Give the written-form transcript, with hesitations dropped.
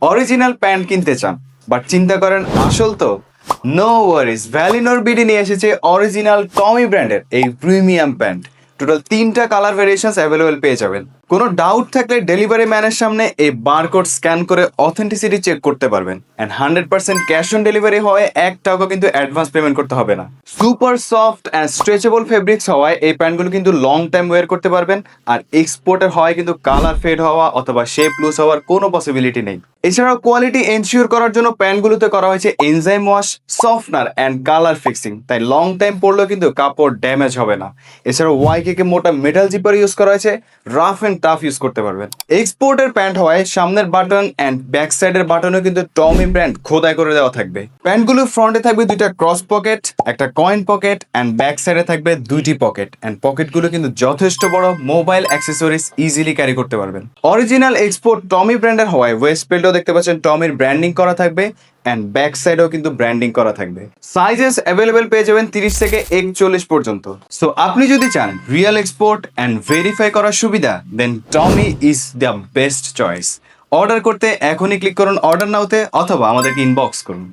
Original pant কিনতে চান but চিন্তা করেন আসল তো? নো ওয়ারিজ, ভ্যালিনোর বিডি নিয়ে এসেছে অরিজিনাল টমি ব্র্যান্ডের এই প্রিমিয়াম প্যান্ট। টোটাল 3টা কালার ভেরিয়েশনস অ্যাভেলেবেল পেয়ে যাবেন। কোনো ডাউট থাকলে ডেলিভারি ম্যানের সামনে এই বারকোড স্ক্যান করে অথেন্টিসিটি চেক করতে পারবেন। অ্যান্ড 100% ক্যাশ অন ডেলিভারি হওয়ায় 1 টাকাও কিন্তু অ্যাডভান্স পেমেন্ট করতে হবে না। Super soft and stretchable fabrics হওয়ায় এই প্যান্টগুলো কিন্তু লং টাইম ওয়্যার করতে পারবেন। আর এক্সপোর্টের হওয়ায় কিন্তু কালার ফেড হওয়া অথবা শেপ লুজ হওয়ার কোনো পসিবিলিটি নেই। এছাড়াও কোয়ালিটি এনশিওর করার জন্য প্যান্টগুলোতে করা হয়েছে enzyme wash, softener and colour fixing, তাই লং টাইম পরলেও কিন্তু কাপড় ড্যামেজ হবে না। এছাড়াও ওয়াইকে মোটা মেটাল জিপার ইউজ করা হয়েছে, রাফ অ্যান্ড টাফ ইউজ করতে পারবেন। এক্সপোর্টের প্যান্ট হওয়ায় সামনের বাটন অ্যান্ড ব্যাক সাইডের বাটনও কিন্তু টমি ব্র্যান্ড খোদাই করে দেওয়া থাকবে। প্যান্টগুলোর ফ্রন্টে থাকবে 2টা ক্রস পকেট, একটা কয়েন পকেট অ্যান্ড ব্যাক সাইডে থাকবে 2টি পকেট। অ্যান্ড পকেটগুলো কিন্তু যথেষ্ট বড়, মোবাইল অ্যাক্সেসরিজ ইজিলি ক্যারি করতে পারবেন। অরিজিনাল এক্সপোর্ট টমি ব্র্যান্ডের হওয়ায় ওয়েস্ট বেল্টও দেখতে পাচ্ছেন টমির ব্র্যান্ডিং করা থাকবে অ্যান্ড ব্যাক সাইডেও কিন্তু ব্র্যান্ডিং করা থাকবে। সাইজেস অ্যাভেলেবেল পেয়ে যাবেন 30 থেকে 41 পর্যন্ত। সো আপনি যদি চান রিয়েল এক্সপোর্ট অ্যান্ড ভেরিফাই করার সুবিধা, then Tommy is the best choice. Order করতে এখনই ক্লিক করুন অর্ডার নাওতে অথবা আমাদেরকে ইনবক্স করুন।